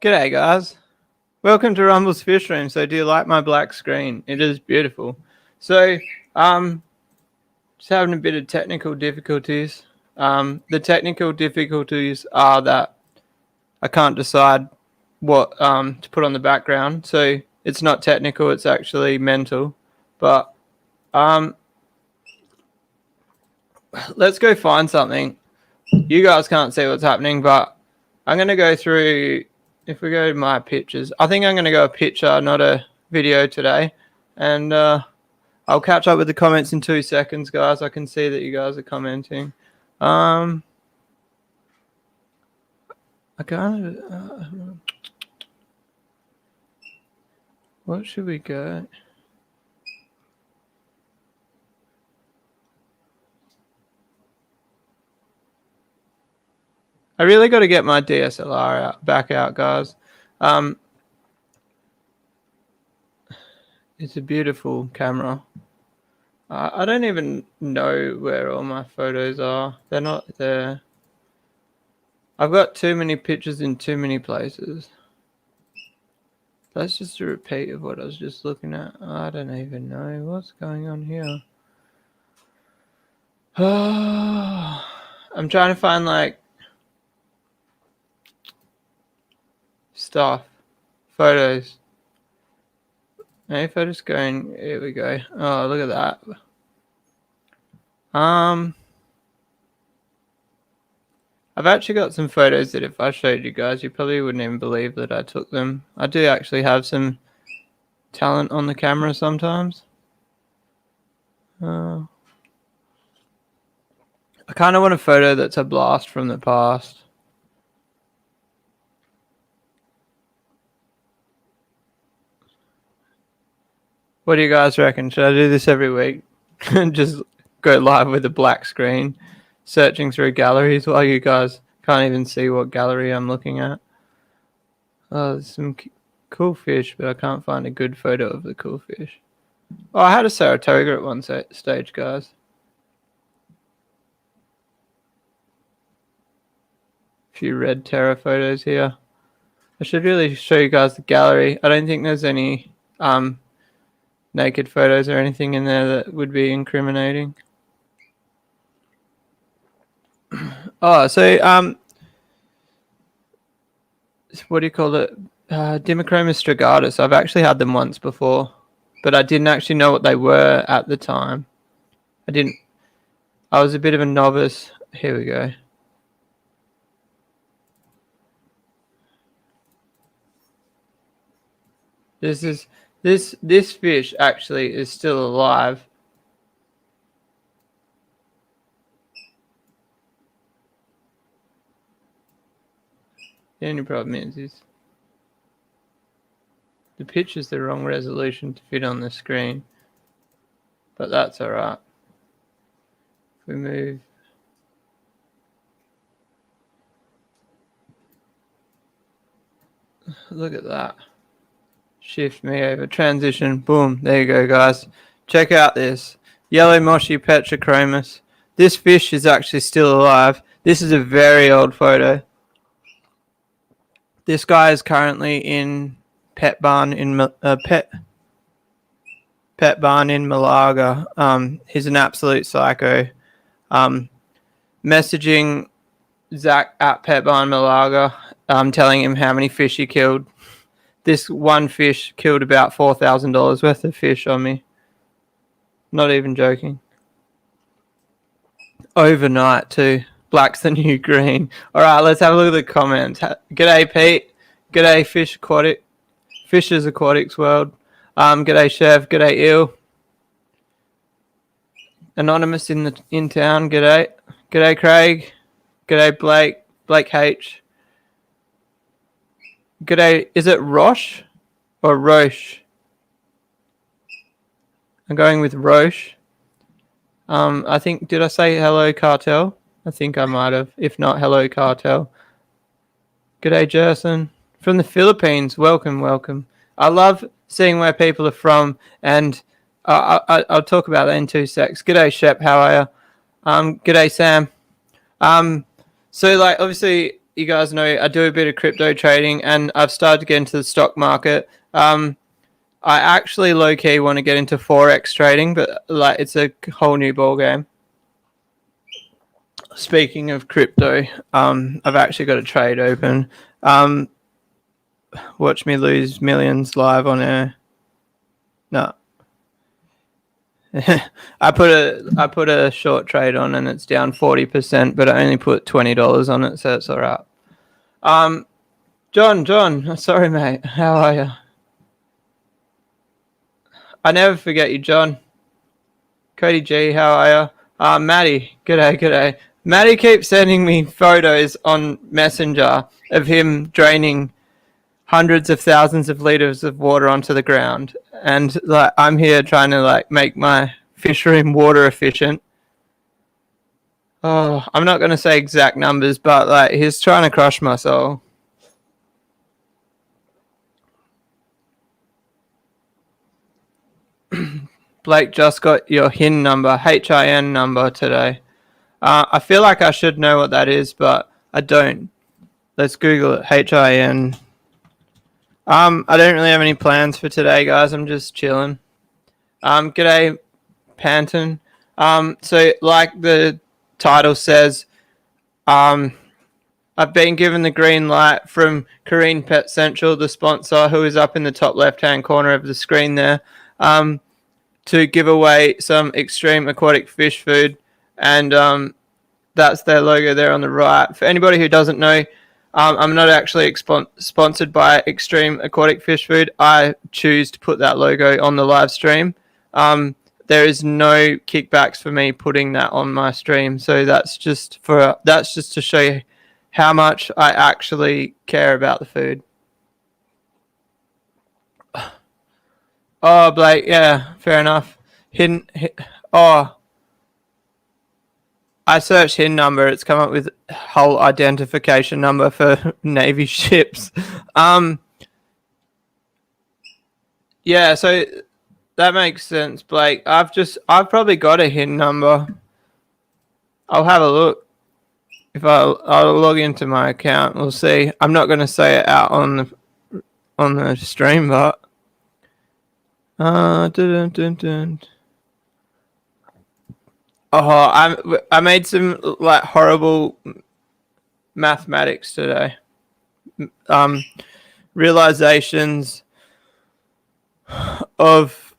G'day guys, welcome to Rumble's Fish Room. So do you like my black screen? It is beautiful. So just having a bit of technical difficulties. The technical difficulties are that I can't decide what to put on the background. So it's not technical, it's actually mental. But let's go find something. You guys can't see what's happening, but I'm going to go through. If we go to my pictures, I think I'm going to go a picture, not a video today. And I'll catch up with the comments in 2 seconds, guys. I can see that you guys are commenting. I kind of... what should we go? I really got to get my DSLR back out, guys. It's a beautiful camera. I don't even know where all my photos are. They're not there. I've got too many pictures in too many places. That's just a repeat of what I was just looking at. I don't even know what's going on here. I'm trying to find like stuff, photos. Maybe if I just go in, here we go. Oh, look at that. I've actually got some photos that if I showed you guys, you probably wouldn't even believe that I took them. I do actually have some talent on the camera sometimes. I kind of want a photo that's a blast from the past. What do you guys reckon? Should I do this every week? Just go live with a black screen, searching through galleries while you guys can't even see what gallery I'm looking at. Oh, there's some cool fish, but I can't find a good photo of the cool fish. Oh, I had a Saratoga at one stage, guys. A few red terror photos here. I should really show you guys the gallery. I don't think there's any naked photos or anything in there that would be incriminating. Oh, so what do you call it? Dimochroma strigatus. I've actually had them once before, but I didn't actually know what they were at the time. I was a bit of a novice. Here we go. This fish actually is still alive. The only problem is the picture's the wrong resolution to fit on the screen, but that's all right. If we move, look at that. Shift me over, transition, boom, there you go, guys. Check out this yellow moshy petrochromis. This fish is actually still alive. This is a very old photo. This guy is currently in pet barn in Malaga. He's an absolute psycho. Messaging Zach at Pet Barn Malaga, telling him how many fish he killed. This one fish killed about $4,000 worth of fish on me. Not even joking. Overnight too. Black's the new green. All right, let's have a look at the comments. G'day Pete. G'day Fishers Aquatics World. G'day Chef. G'day Eel. Anonymous in town. G'day. G'day Craig. G'day Blake H. G'day, is it Roche or Roche? I'm going with Roche. I think, did I say hello Cartel? I think I might have. If not, hello Cartel. G'day Jerson. From the Philippines, welcome. I love seeing where people are from, and I'll talk about that in 2 secs. G'day Shep, how are you? G'day Sam. So like obviously you guys know I do a bit of crypto trading, and I've started to get into the stock market. I actually low-key want to get into forex trading, but like it's a whole new ball game. Speaking of crypto, I've actually got a trade open. Watch me lose millions live on air. No. I put a short trade on and it's down 40%, but I only put $20 on it, so it's all right. John, sorry mate, how are you? I never forget you, John. Cody G, how are you? Maddie, g'day. Maddie keeps sending me photos on Messenger of him draining hundreds of thousands of liters of water onto the ground, and like I'm here trying to like make my fish room water efficient. Oh, I'm not going to say exact numbers, but like he's trying to crush my soul. Blake just got your HIN number, HIN number today. I feel like I should know what that is, but I don't. Let's Google it, HIN. I don't really have any plans for today, guys. I'm just chilling. G'day, Panton. So like the title says, I've been given the green light from Korean Pet Central, the sponsor, who is up in the top left-hand corner of the screen there, to give away some extreme aquatic fish food, and that's their logo there on the right. For anybody who doesn't know, I'm not actually sponsored by Extreme Aquatic Fish Food. I choose to put that logo on the live stream. There is no kickbacks for me putting that on my stream, so that's just to show you how much I actually care about the food. Oh, Blake, yeah, fair enough. I searched HIN number. It's come up with whole identification number for Navy ships. Yeah, so that makes sense, Blake. I've probably got a HIN number. I'll have a look. If I'll log into my account, we'll see. I'm not going to say it out on the stream, but I made some like horrible mathematics today. Realizations of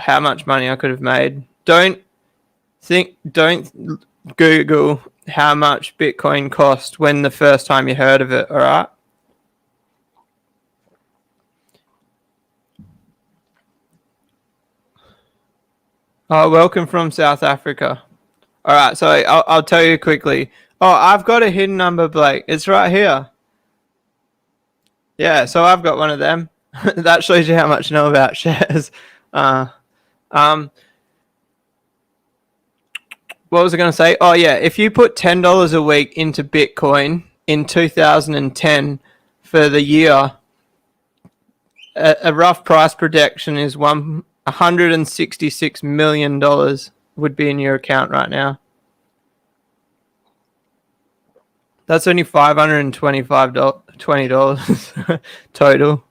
how much money I could have made. Don't Google how much Bitcoin cost when the first time you heard of it, all right? Oh, welcome from South Africa. All right, so I'll tell you quickly. Oh, I've got a hidden number, Blake. It's right here. Yeah, so I've got one of them. That shows you how much I know about shares. What was I going to say? Oh, yeah, if you put $10 a week into Bitcoin in 2010 for the year, a rough price projection is $166 million would be in your account right now. That's only $520 total.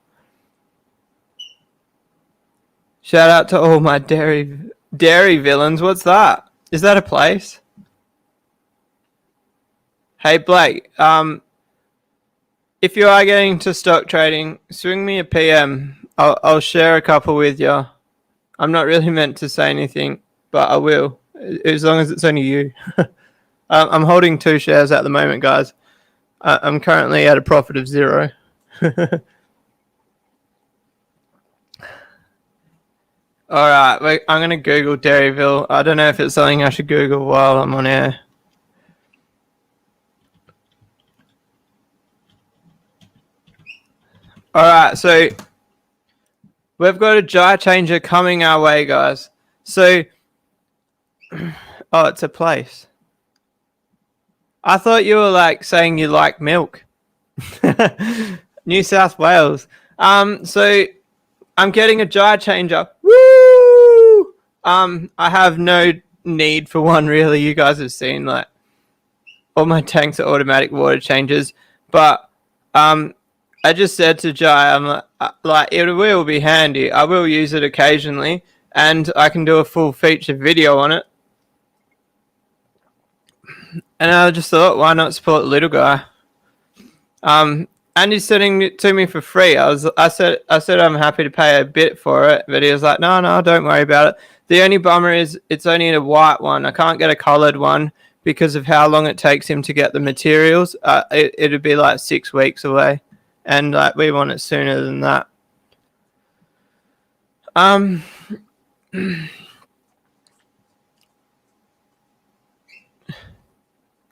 Shout out to all my dairy villains. What's that? Is that a place? Hey Blake, if you are getting into stock trading, swing me a PM. I'll share a couple with you. I'm not really meant to say anything, but I will, as long as it's only you. I'm holding 2 shares at the moment, guys. I'm currently at a profit of 0. All right, I'm going to Google Dairyville. I don't know if it's something I should Google while I'm on air. All right, so we've got a gyre changer coming our way, guys. So, oh, it's a place. I thought you were like saying you like milk. New South Wales. So I'm getting a gyre changer. Woo! I have no need for one really. You guys have seen like all my tanks are automatic water changes. But I just said to Jai, I'm like, it will be handy. I will use it occasionally, and I can do a full feature video on it. And I just thought, why not support the little guy? And he's sending it to me for free. I said I'm happy to pay a bit for it, but he was like, no, don't worry about it. The only bummer is it's only a white one. I can't get a coloured one because of how long it takes him to get the materials. It'd be like 6 weeks away, and like we want it sooner than that.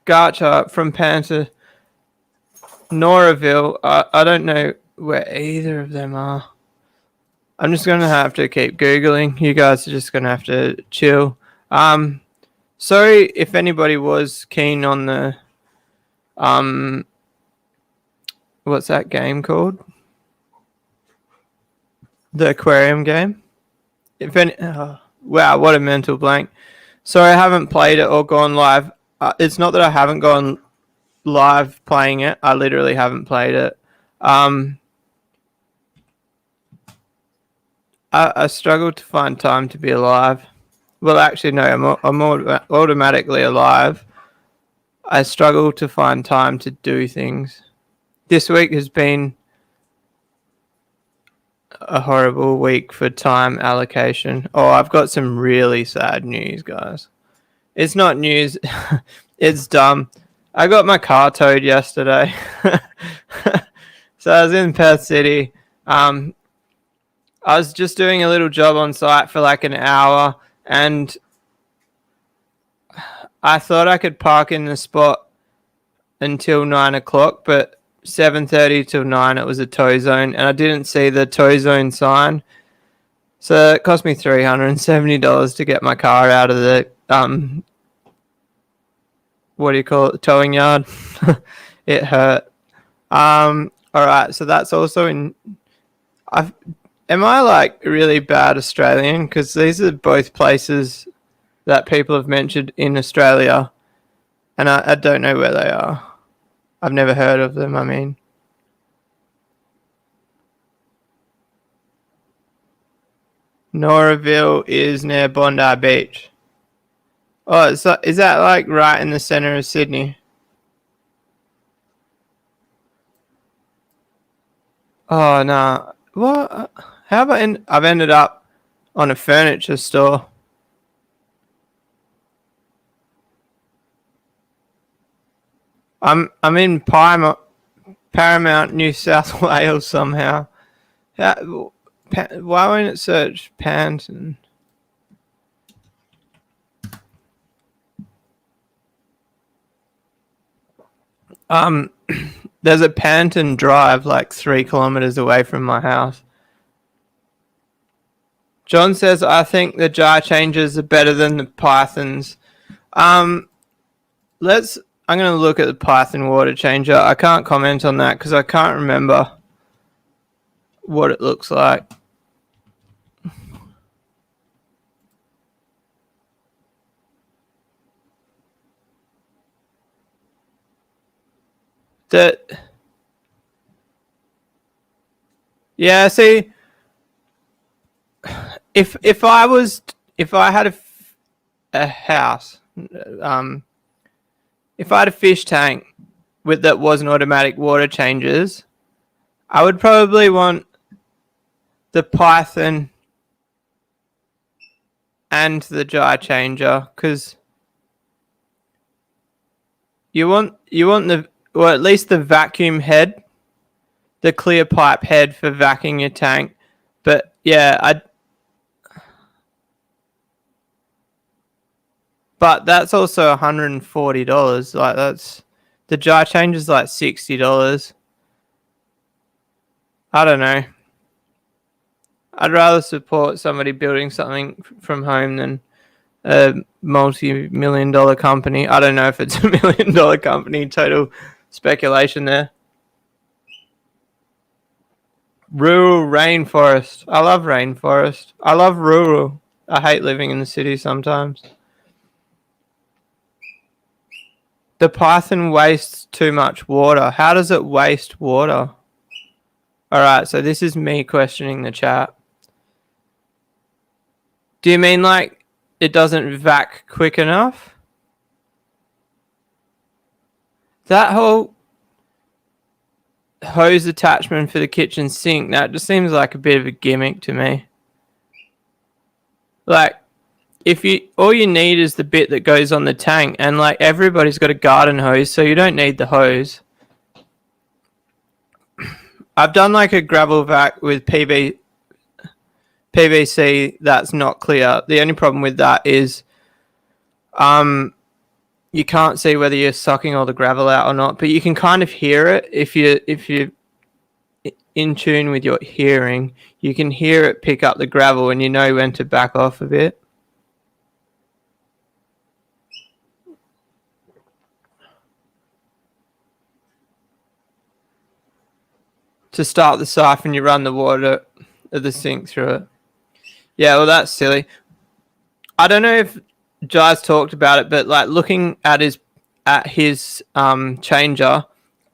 Garcha from Panther, Noraville. I don't know where either of them are. I'm just going to have to keep Googling. You guys are just going to have to chill. Sorry if anybody was keen on the, what's that game called? The aquarium game. Wow, what a mental blank. Sorry, I haven't played it or gone live. It's not that I haven't gone live playing it. I literally haven't played it. I struggle to find time to be alive. Well, actually, no, I'm automatically alive. I struggle to find time to do things. This week has been a horrible week for time allocation. Oh, I've got some really sad news, guys. It's not news. It's dumb. I got my car towed yesterday. So I was in Perth City. I was just doing a little job on site for like an hour, and I thought I could park in the spot until 9 o'clock, but 7:30 till 9 it was a tow zone, and I didn't see the tow zone sign. So it cost me $370 to get my car out of the what do you call it, towing yard. It hurt. All right, so that's also in. Am I like really bad Australian? Because these are both places that people have mentioned in Australia, and I don't know where they are. I've never heard of them. I mean, Noraville is near Bondi Beach. Oh, is that like right in the center of Sydney? Oh no! What? How about I've ended up on a furniture store. I'm in Paramount, New South Wales somehow. Why won't it search Panton? There's a Panton Drive like 3 kilometers away from my house. John says, I think the jar changes are better than the Pythons. I'm going to look at the Python water changer. I can't comment on that because I can't remember what it looks like. Yeah, see, if I had a house, if I had a fish tank that wasn't automatic water changes, I would probably want the Python and the jar changer, because you want at least the vacuum head, the clear pipe head for vacuuming your tank. But yeah, but that's also $140. Like that's the jar change is like $60. I don't know. I'd rather support somebody building something from home than a multi-million-dollar company. I don't know if it's a $1 million company. Total speculation there. Rural rainforest. I love rainforest. I love rural. I hate living in the city sometimes. The python wastes too much water. How does it waste water? Alright, so this is me questioning the chat. Do you mean like it doesn't vac quick enough? That whole hose attachment for the kitchen sink, that just seems like a bit of a gimmick to me. Like, if you all you need is the bit that goes on the tank, and like everybody's got a garden hose, so you don't need the hose. I've done like a gravel vac with PVC that's not clear. The only problem with that is you can't see whether you're sucking all the gravel out or not, but you can kind of hear it if you're in tune with your hearing. You can hear it pick up the gravel, and you know when to back off a bit. To start the siphon, you run the water of the sink through it. Yeah, well, that's silly. I don't know if Jai's talked about it, but like looking at his changer,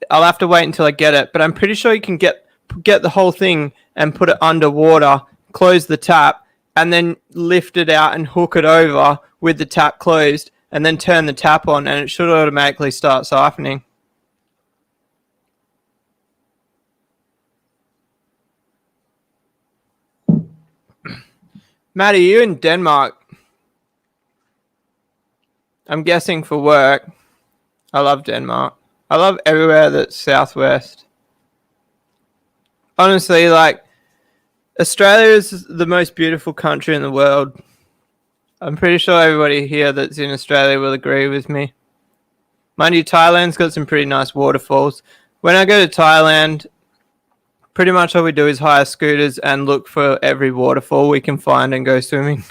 I'll have to wait until I get it. But I'm pretty sure you can get the whole thing and put it underwater, close the tap, and then lift it out and hook it over with the tap closed, and then turn the tap on, and it should automatically start siphoning. Matt, are you in Denmark? I'm guessing for work. I love Denmark. I love everywhere that's southwest. Honestly, like, Australia is the most beautiful country in the world. I'm pretty sure everybody here that's in Australia will agree with me. Mind you, Thailand's got some pretty nice waterfalls. When I go to Thailand, pretty much all we do is hire scooters and look for every waterfall we can find and go swimming.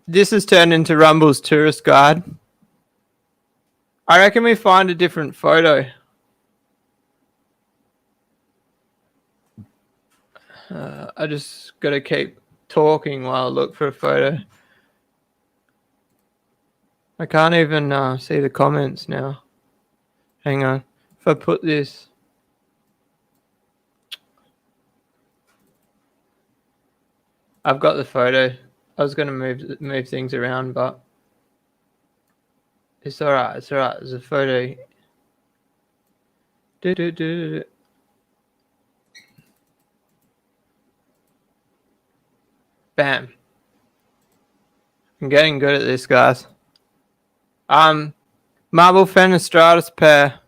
This has turned into Rumble's tourist guide. I reckon we find a different photo. I just got to keep talking while I look for a photo. I can't even see the comments now. Hang on. If I put this... I've got the photo. I was going to move things around, but... It's alright, it's alright. There's a photo. Bam. I'm getting good at this, guys. Marble Fenestratus pair.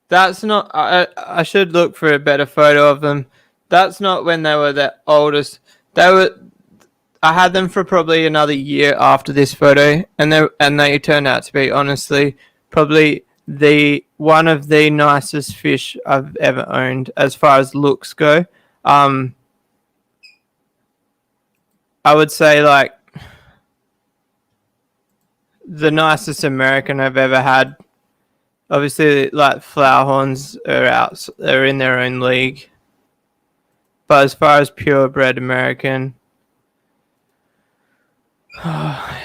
That's not... I should look for a better photo of them. That's not when they were the oldest. I had them for probably another year after this photo, and they turned out to be, honestly, probably one of the nicest fish I've ever owned as far as looks go. I would say like the nicest American I've ever had. Obviously, like flowerhorns are in their own league, but as far as purebred American,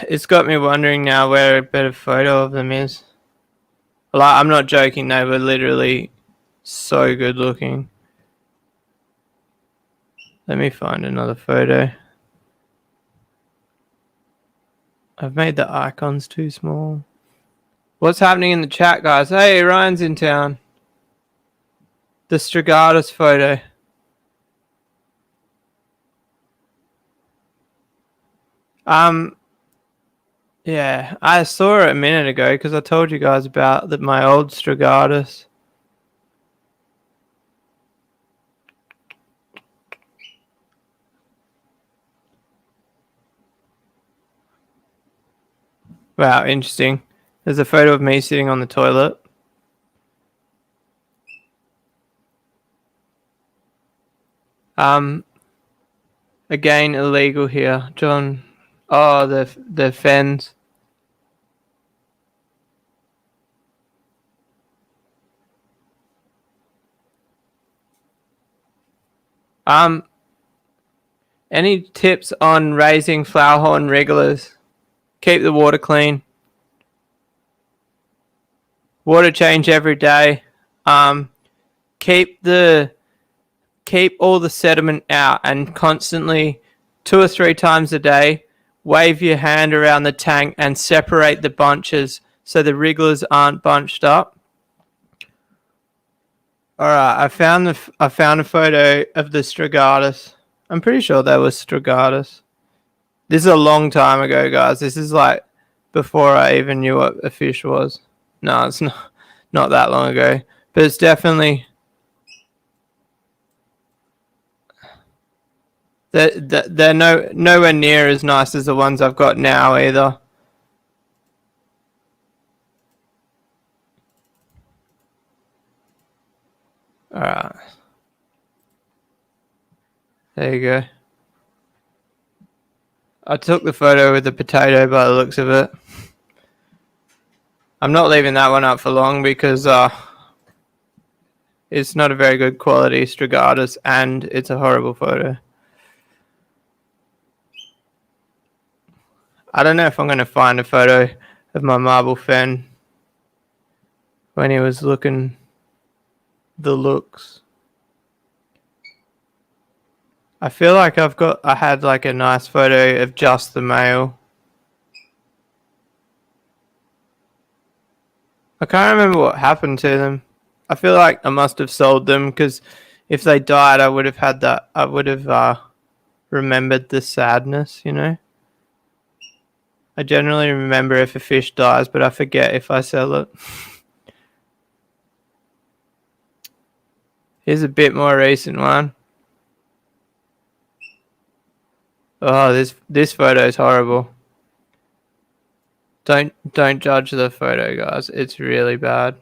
it's got me wondering now where a better photo of them is. Like, I'm not joking, they were literally so good looking. Let me find another photo. I've made the icons too small. What's happening in the chat, guys? Hey, Ryan's in town. The Strigatus photo. Yeah, I saw it a minute ago because I told you guys about my old Strigatus. Wow, interesting. There's a photo of me sitting on the toilet. Again, illegal here, John. Oh, the fens. Any tips on raising flowerhorn wrigglers? Keep the water clean. Water change every day. Keep all the sediment out, and constantly 2 or 3 times a day wave your hand around the tank and separate the bunches so the wrigglers aren't bunched up. All right, I found a photo of the Strigatus. I'm pretty sure that was Strigatus. This is a long time ago, guys. This is like before I even knew what a fish was. No, it's not that long ago, but it's definitely they're nowhere near as nice as the ones I've got now either. All right, there you go. I took the photo with the potato by the looks of it. I'm not leaving that one up for long because it's not a very good quality Strigatus and it's a horrible photo. I don't know if I'm going to find a photo of my marble fen when he was looking the looks. I feel like I had like a nice photo of just the male. I can't remember what happened to them. I feel like I must have sold them because if they died, I would have had that. I would have remembered the sadness, you know. I generally remember if a fish dies, but I forget if I sell it. Here's a bit more recent one. Oh, this photo is horrible. Don't judge the photo, guys. It's really bad.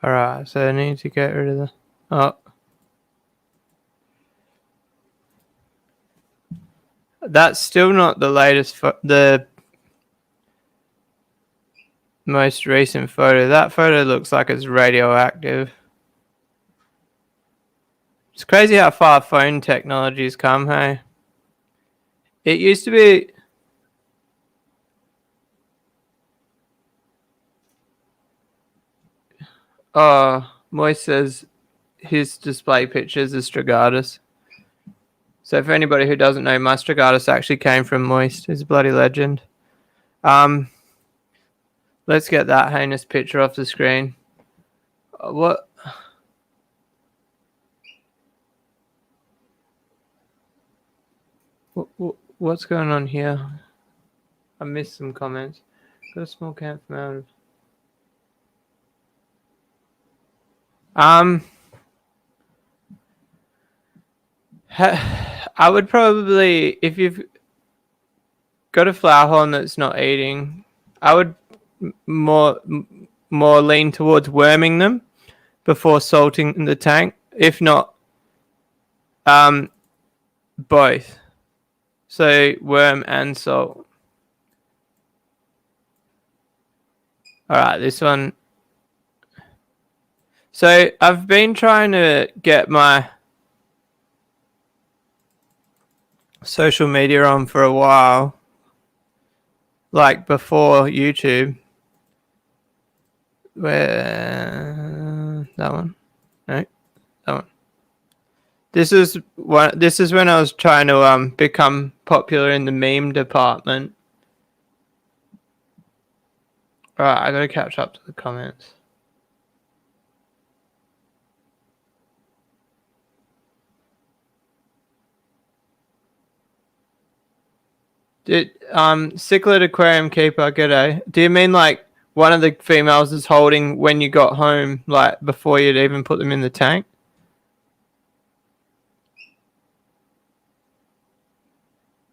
Alright, so I need to get rid of the... Oh. That's still not the latest... the most recent photo. That photo looks like it's radioactive. It's crazy how far phone technology's come, hey? It used to be... Oh, Moist says his display pictures is Strigatus. So for anybody who doesn't know, my Strigatus actually came from Moist. He's a bloody legend. Let's get that heinous picture off the screen. What? What's going on here? I missed some comments. Got a small camp from out of... I would probably, if you've got a flower horn that's not eating, I would more lean towards worming them before salting the tank. If not, both. So worm and salt. All right, this one. So I've been trying to get my social media on for a while, like before YouTube. Where that one? No, that one. This is when I was trying to become popular in the meme department. Alright, I gotta catch up to the comments. Cichlid Aquarium Keeper, g'day. Do you mean like one of the females is holding when you got home, like before you'd even put them in the tank?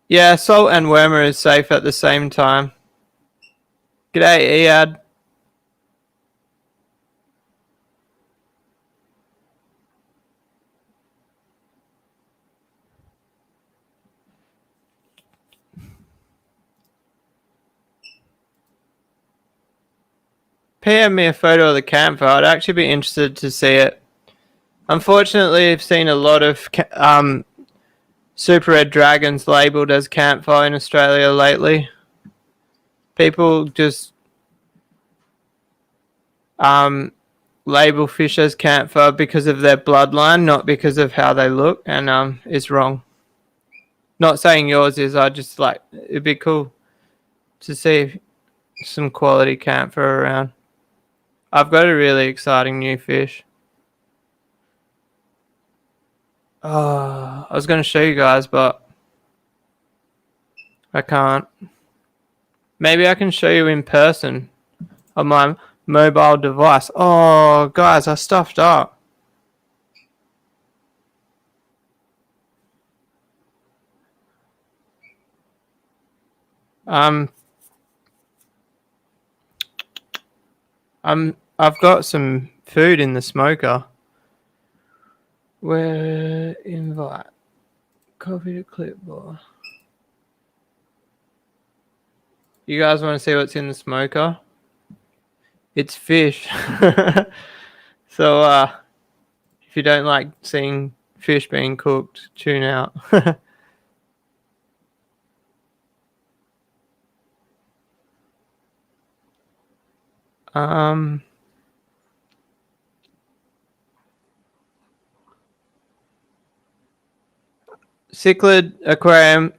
Yeah, salt and wormer is safe at the same time. G'day, Ead. PM me a photo of the campfire. I'd actually be interested to see it. Unfortunately, I've seen a lot of super red dragons labelled as campfire in Australia lately. People just label fish as campfire because of their bloodline, not because of how they look, and it's wrong. Not saying yours is. I just like it'd be cool to see some quality campfire around. I've got a really exciting new fish. I was going to show you guys, but I can't. Maybe I can show you in person on my mobile device. Oh, guys, I stuffed up. I've got some food in the smoker. Where invite? Copy to clipboard. You guys want to see what's in the smoker? It's fish. So if you don't like seeing fish being cooked, tune out. Cichlid aquarium.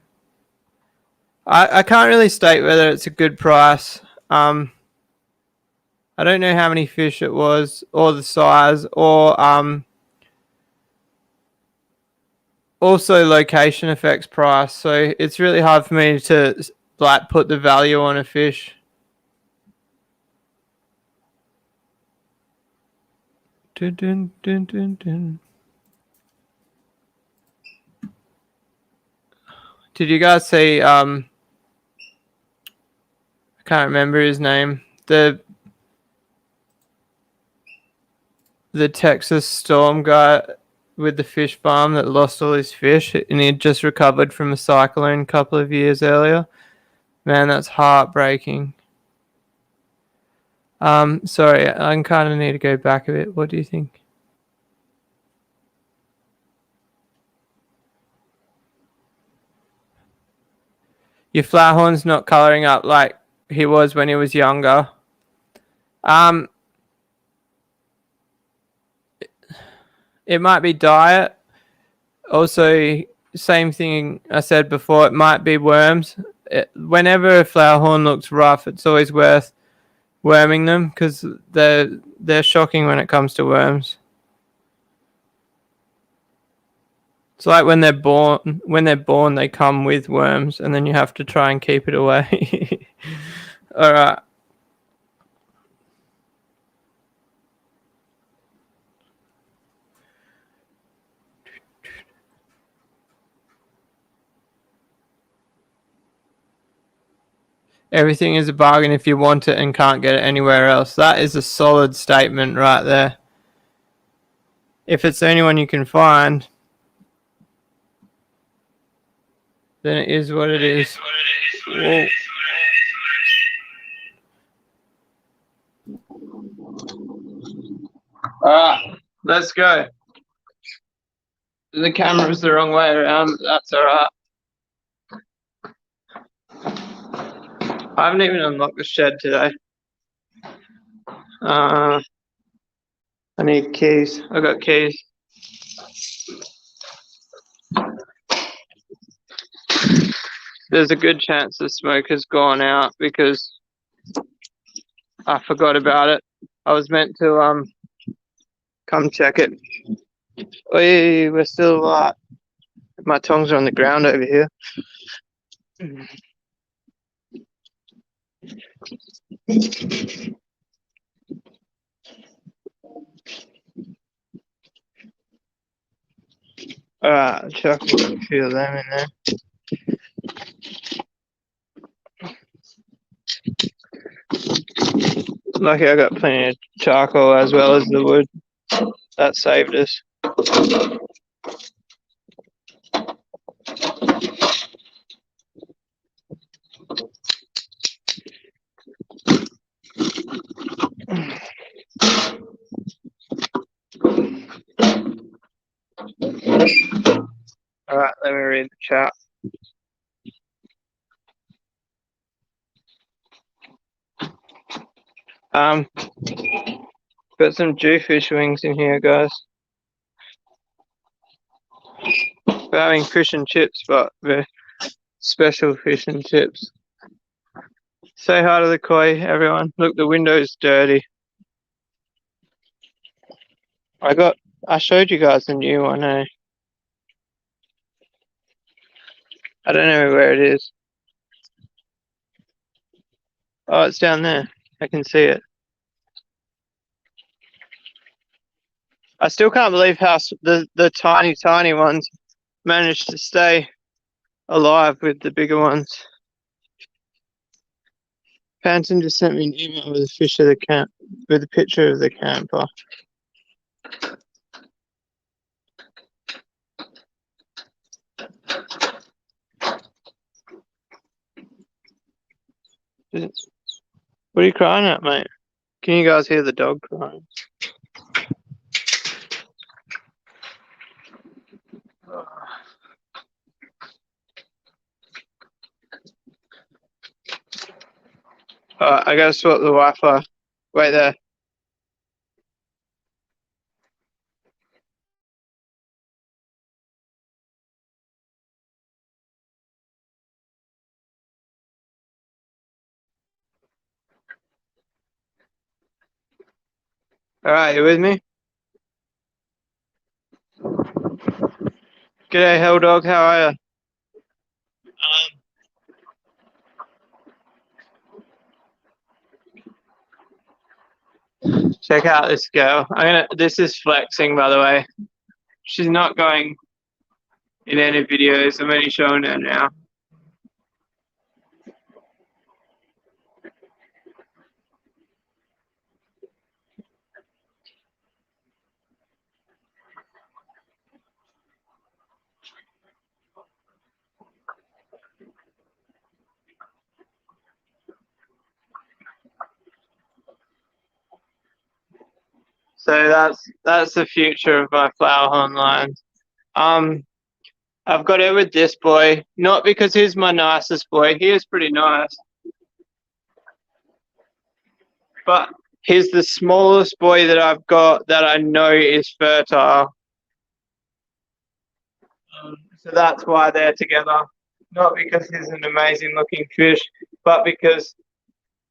I can't really state whether it's a good price. I don't know how many fish it was, or the size, or also location affects price. So it's really hard for me to like put the value on a fish. Dun, dun, dun, dun, dun. Did you guys see I can't remember his name. The Texas storm guy with the fish farm that lost all his fish and he had just recovered from a cyclone a couple of years earlier. Man, that's heartbreaking. Sorry, I kind of need to go back a bit. What do you think? Your flowerhorn's not colouring up like he was when he was younger. It might be diet. Also, same thing I said before, it might be worms. Whenever a flowerhorn looks rough, it's always worth worming them because they're shocking when it comes to worms. It's like when they're born. When they're born, they come with worms, and then you have to try and keep it away. All right. Everything is a bargain if you want it and can't get it anywhere else. That is a solid statement right there. If it's the only one you can find, then it is what it is. Whoa. Alright, let's go. The camera's the wrong way around, that's alright. I haven't even unlocked the shed today. I need keys. I got keys. There's a good chance the smoke has gone out because I forgot about it. I was meant to come check it. Oi, we're still my tongs are on the ground over here. Alright, chuck a few of them in there. Lucky I got plenty of charcoal as well as the wood. That saved us. read the chat. Got some jewfish wings in here, guys. We're having fish and chips, but we're special fish and chips. Say hi to the koi, everyone. Look, the window's dirty. I showed you guys the new one, eh? I don't know where it is. Oh, it's down there. I can see it. I still can't believe how the tiny ones managed to stay alive with the bigger ones. Panton just sent me an email with a fish of the camp, with a picture of the camper. What are you crying at, mate? Can you guys hear the dog crying? I gotta swap the Wi-Fi. Wait there. Alright, you with me? G'day, Hell Dog, how are you? Check out this girl. This is flexing, by the way. She's not going in any videos. I'm only showing her now. So that's the future of my flower horn lines. I've got it with this boy, not because he's my nicest boy. He is pretty nice, but he's the smallest boy that I've got that I know is fertile. So that's why they're together. Not because he's an amazing looking fish, but because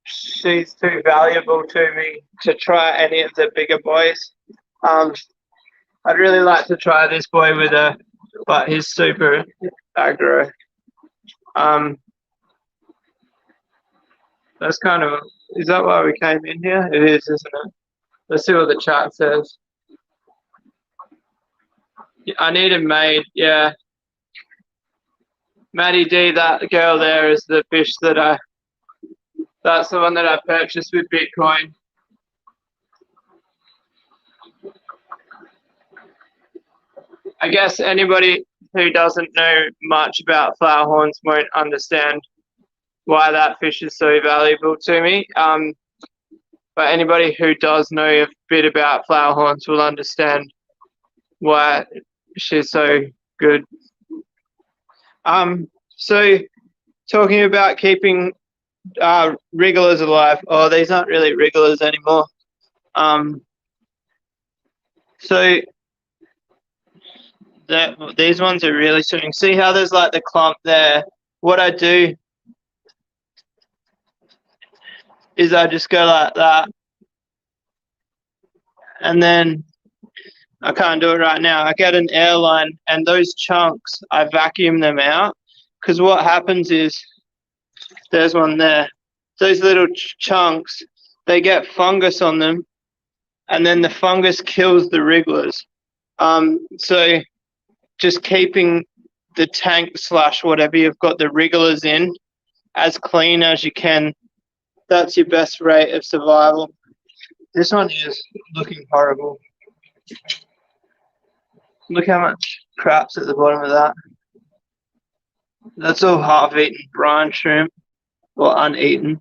she's too valuable to me to try any of the bigger boys. I'd really like to try this boy with her, but he's super aggro. That's kind of, is that why we came in here? It is, isn't it? Let's see what the chat says. I need a maid, yeah. Maddie D, that girl there is the fish that's the one that I purchased with Bitcoin. I guess anybody who doesn't know much about flower horns won't understand why that fish is so valuable to me. But anybody who does know a bit about flower horns will understand why she's so good. So talking about keeping wrigglers alive. Oh, these aren't really wrigglers anymore. So these ones are really swimming. See how there's like the clump there? What I do is I just go like that, and then I can't do it right now. I get an airline, and those chunks, I vacuum them out, because what happens is, there's one there, those little chunks, they get fungus on them, and then the fungus kills the wrigglers. So just keeping the tank / whatever you've got the wrigglers in as clean as you can, that's your best rate of survival. This one is looking horrible. Look how much crap's at the bottom of that. That's all half-eaten brine shrimp, or uneaten.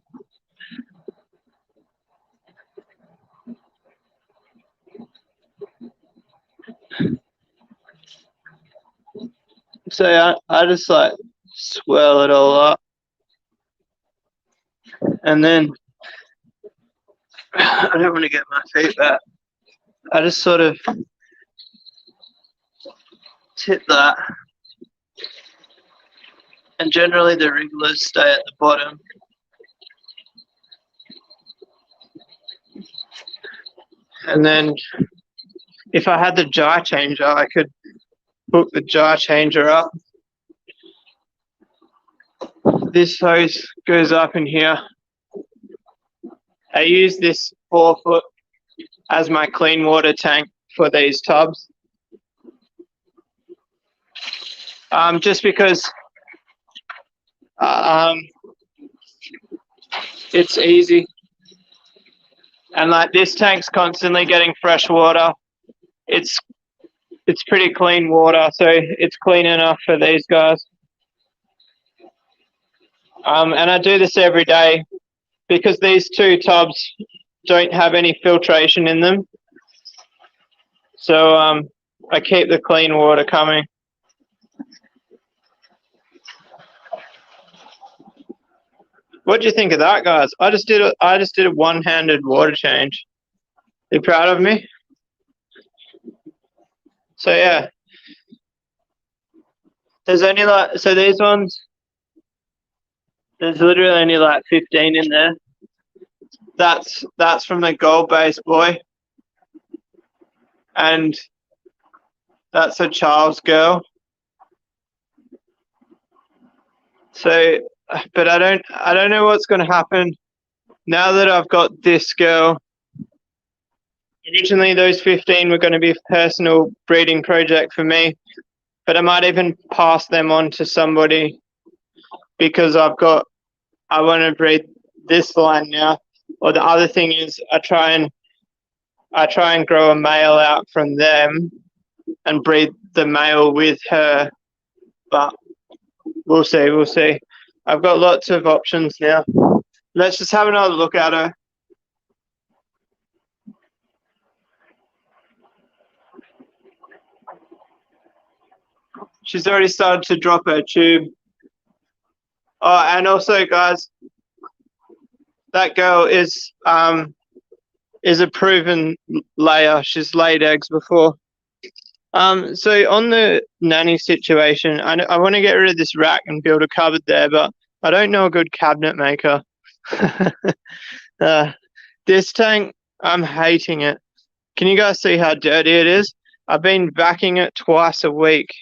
So I just like swirl it all up, and then I don't want to get my feet back. I just sort of tip that, and generally the wrigglers stay at the bottom. And then if I had the jar changer, I could hook the jar changer up. This hose goes up in here. I use this 4-foot as my clean water tank for these tubs. Just because it's easy. And like this tank's constantly getting fresh water. It's pretty clean water, so it's clean enough for these guys. And I do this every day because these 2 tubs don't have any filtration in them. So I keep the clean water coming. What do you think of that, guys? I just did a one-handed water change. You proud of me? So yeah, there's only like, so these ones, there's literally only like 15 in there. That's from the gold-based boy, and that's a Charles girl. So, but I don't know what's going to happen now that I've got this girl. Originally, those 15 were going to be a personal breeding project for me, but I might even pass them on to somebody because I want to breed this line now. Or the other thing is I try and grow a male out from them and breed the male with her, but we'll see. I've got lots of options now. Let's just have another look at her. She's already started to drop her tube. Oh, and also, guys, that girl is a proven layer. She's laid eggs before. So on the nanny situation, I want to get rid of this rack and build a cupboard there, but I don't know a good cabinet maker. This tank, I'm hating it. Can you guys see how dirty it is? I've been vacuuming it twice a week.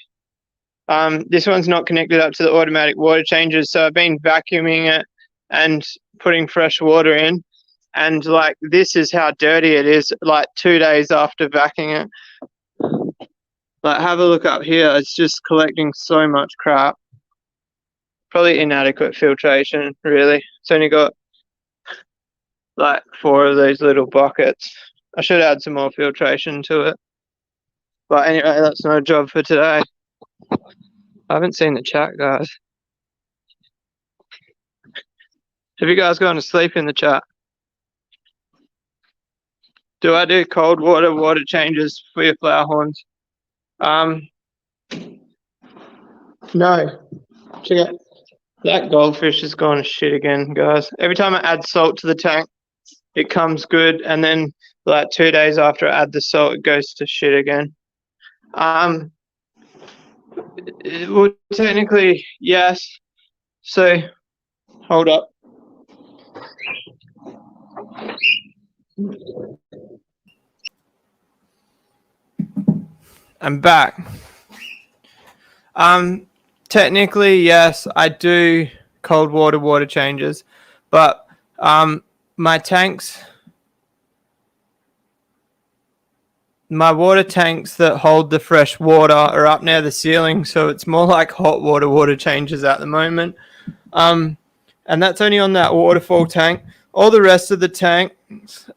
This one's not connected up to the automatic water changers, so I've been vacuuming it and putting fresh water in, and like this is how dirty it is like 2 days after vacuuming it. Like, have a look up here. It's just collecting so much crap. Probably inadequate filtration, really. It's only got like 4 of those little buckets. I should add some more filtration to it. But anyway, that's no job for today. I haven't seen the chat, guys. Have you guys gone to sleep in the chat? Do I do cold water changes for your flower horns? No. Check out. That goldfish has gone to shit again, guys. Every time I add salt to the tank, it comes good, and then like 2 days after I add the salt, it goes to shit again. Well, technically, yes. So, hold up. I'm back. Technically, yes, I do cold water changes, but my water tanks that hold the fresh water are up near the ceiling, so it's more like hot water changes at the moment. And that's only on that waterfall tank. All the rest of the tanks,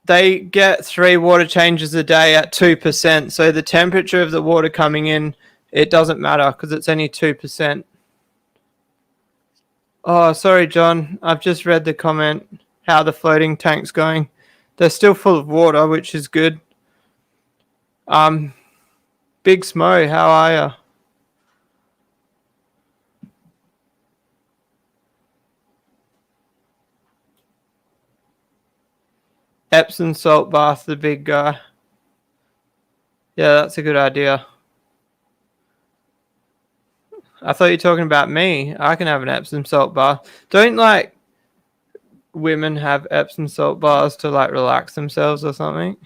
they get 3 water changes a day at 2%. So the temperature of the water coming in, it doesn't matter because it's only 2%. Oh, sorry, John. I've just read the comment, how the floating tank's going. They're still full of water, which is good. Big Smo, how are ya? Epsom salt bath, the big guy. Yeah, that's a good idea. I thought you were talking about me. I can have an Epsom salt bath. Don't like women have Epsom salt baths to like relax themselves or something?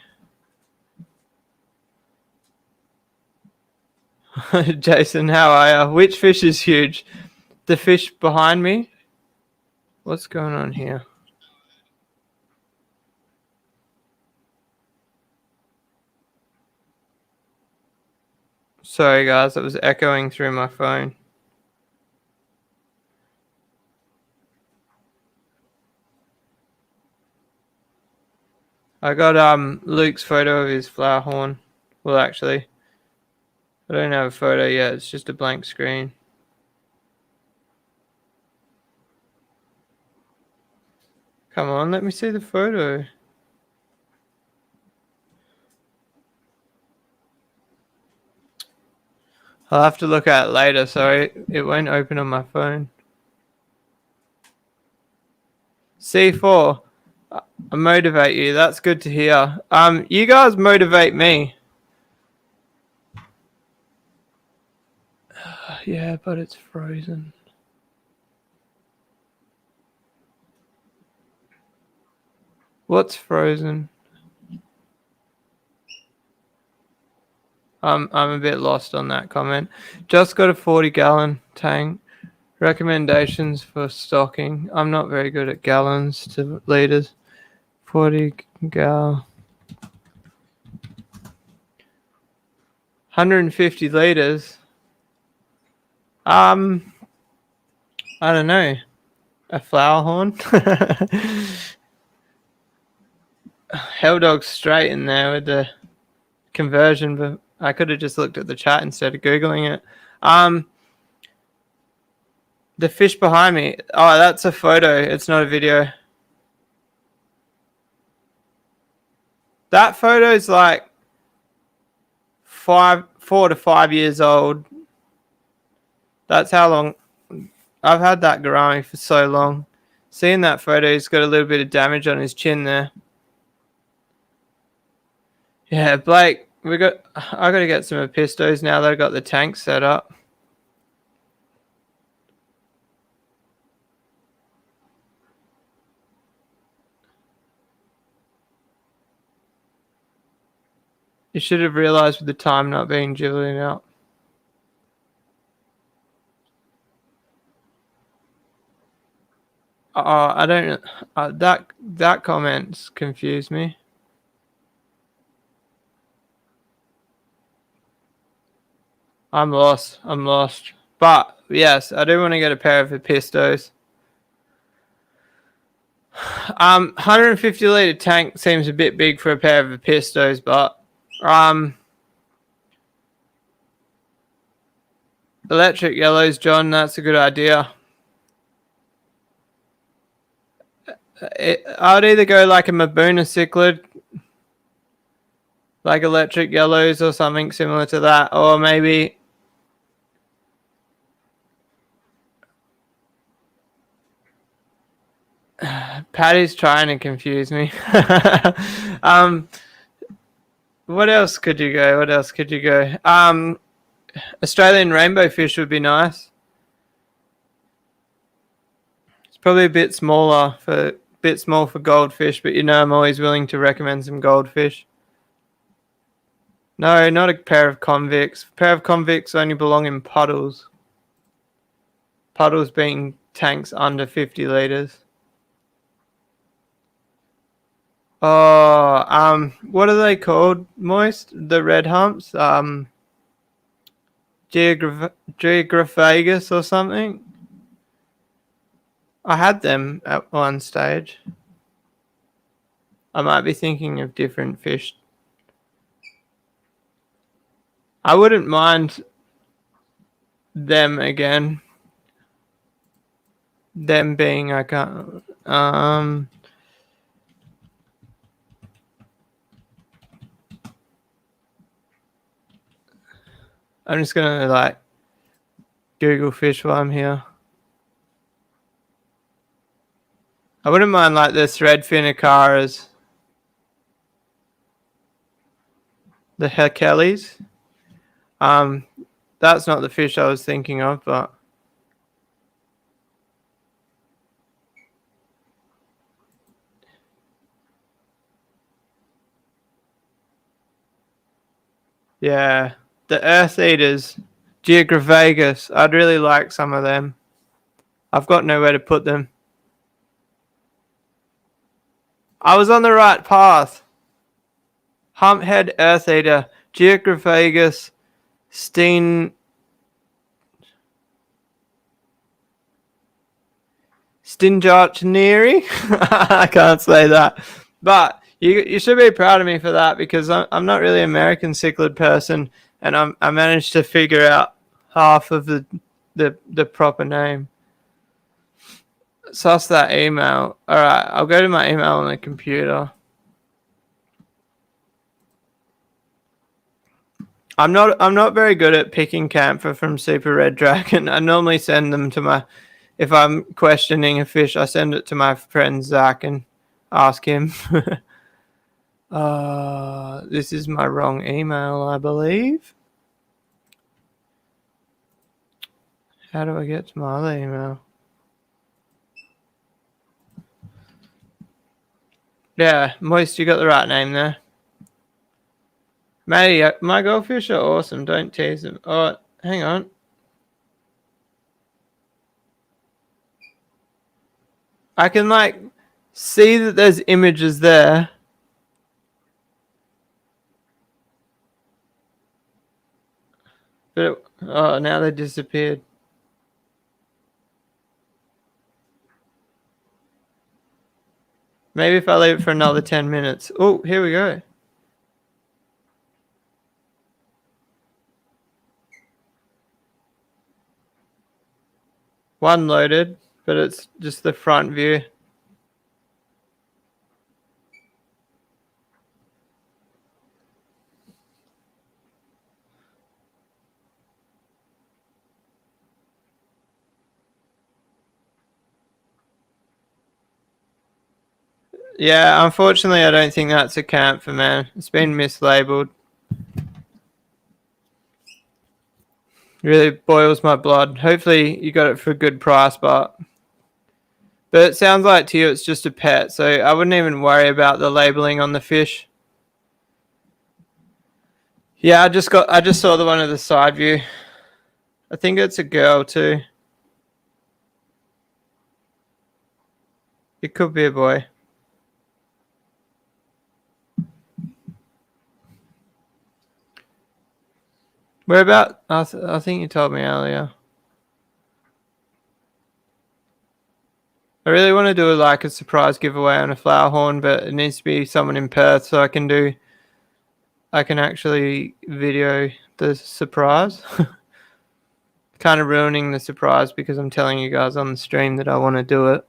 Jason, how are you? Which fish is huge? The fish behind me? What's going on here? Sorry guys, it was echoing through my phone. I got Luke's photo of his flower horn. Well, actually, I don't have a photo yet. It's just a blank screen. Come on, let me see the photo. I'll have to look at it later. Sorry, it won't open on my phone. C4, I motivate you. That's good to hear. You guys motivate me. Yeah, but it's frozen. What's frozen? I'm a bit lost on that comment. Just got a 40-gallon tank. Recommendations for stocking. I'm not very good at gallons to liters. 40 gal. 150 liters. I don't know. A flower horn. Hell dog's straight in there with the conversion, but I could have just looked at the chat instead of googling it. The fish behind me. Oh, that's a photo. It's not a video. That photo is like 4 to 5 years old. That's how long I've had that gourami for so long. Seeing that photo, he's got a little bit of damage on his chin there. Yeah, Blake, I got to get some Epistos now that I got the tank set up. You should have realized with the time not being jiggling out. I don't. That comments confused me. I'm lost. But yes, I do want to get a pair of Epistos. 150 liter tank seems a bit big for a pair of Epistos, but electric yellows, John. That's a good idea. I'd either go like a Mabuna cichlid, like electric yellows or something similar to that, or maybe Patty's trying to confuse me. What else could you go? Australian rainbow fish would be nice. It's probably a bit small for goldfish, but you know I'm always willing to recommend some goldfish. No, not a pair of convicts. A pair of convicts only belong in puddles. Puddles being tanks under 50 liters. Oh, what are they called? Moist? The red humps? Geographagus or something? I had them at one stage. I might be thinking of different fish. I wouldn't mind them again. Them being I can't I'm just gonna like Google fish while I'm here. I wouldn't mind like the threadfin acaras, the hekelis. That's not the fish I was thinking of, but yeah, the earth eaters, Geographagus. I'd really like some of them. I've got nowhere to put them. I was on the right path. Humphead earth eater, Geographagus, Stinjartneri. I can't say that, but you should be proud of me for that because I'm not really an American cichlid person, and I managed to figure out half of the proper name. Suss that email. All right, I'll go to my email on the computer. I'm not very good at picking camphor from Super Red Dragon. I normally send them to my, if I'm questioning a fish, I send it to my friend Zach and ask him. This is my wrong email, I believe. How do I get to my other email? Yeah, Moist, you got the right name there. Matty, my goldfish are awesome. Don't tease them. Oh, hang on. I can like see that there's images there. But now they disappeared. Maybe if I leave it for another 10 minutes. Oh, here we go. One loaded, but it's just the front view. Yeah, unfortunately, I don't think that's a camphor, man. It's been mislabeled. Really boils my blood. Hopefully, you got it for a good price, but it sounds like to you it's just a pet, so I wouldn't even worry about the labeling on the fish. Yeah, I just saw the one of the side view. I think it's a girl too. It could be a boy. Where about? I think you told me earlier. I really want to do like a surprise giveaway on a flower horn, but it needs to be someone in Perth so I can actually video the surprise. Kind of ruining the surprise because I'm telling you guys on the stream that I want to do it.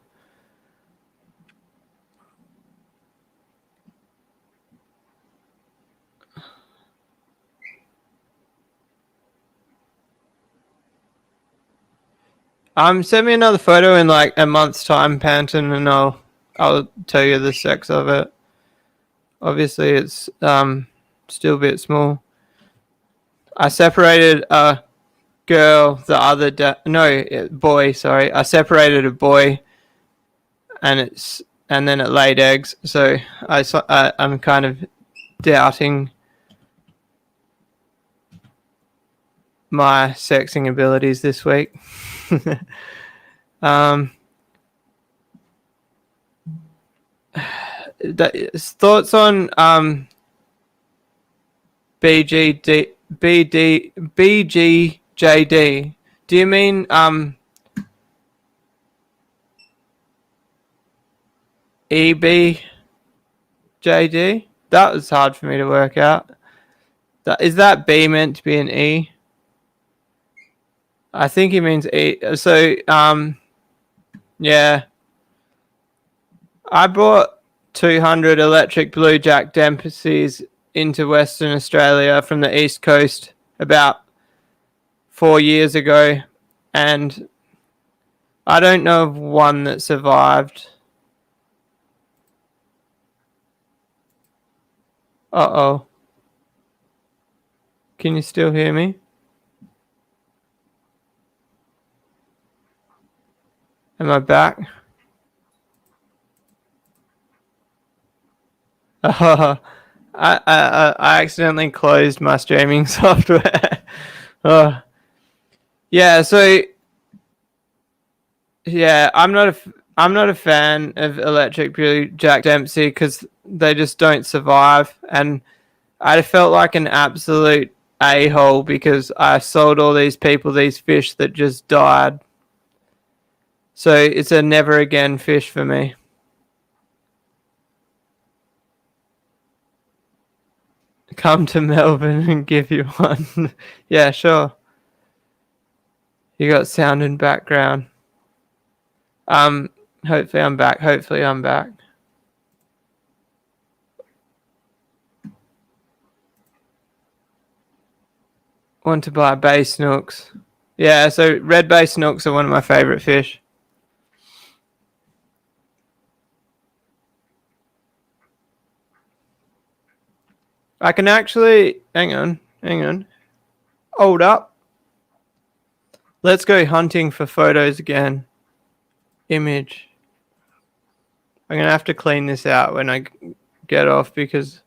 Send me another photo in like a month's time, Panton, and I'll tell you the sex of it. Obviously, it's still a bit small. I separated a girl the other day. No, boy. Sorry, I separated a boy, and then it laid eggs. So I'm kind of doubting my sexing abilities this week. Thoughts on BGJD? Do you mean EBJD? That was hard for me to work out. Is that B meant to be an E? I think he means E. So yeah. I brought 200 electric blue jack Dempseys into Western Australia from the East Coast about 4 years ago, and I don't know of one that survived. Uh-oh. Can you still hear me? Am I back? Oh, I accidentally closed my streaming software. Oh. Yeah, so yeah, I'm not a fan of Electric Blue Jack Dempsey because they just don't survive, and I felt like an absolute a-hole because I sold all these people these fish that just died. So it's a never again fish for me. Come to Melbourne and give you one. Yeah, sure. You got sound in background. Hopefully I'm back. Hopefully I'm back. Want to buy bay snooks. Yeah, so red bay snooks are one of my favorite fish. I can actually, hang on. Hold up. Let's go hunting for photos again. Image. I'm going to have to clean this out when I get off because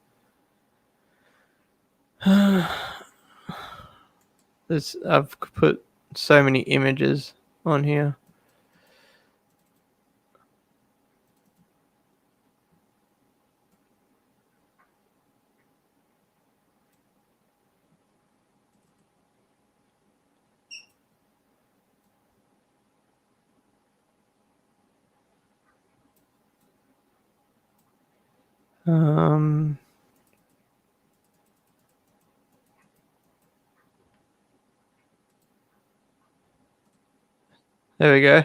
I've put so many images on here. There we go.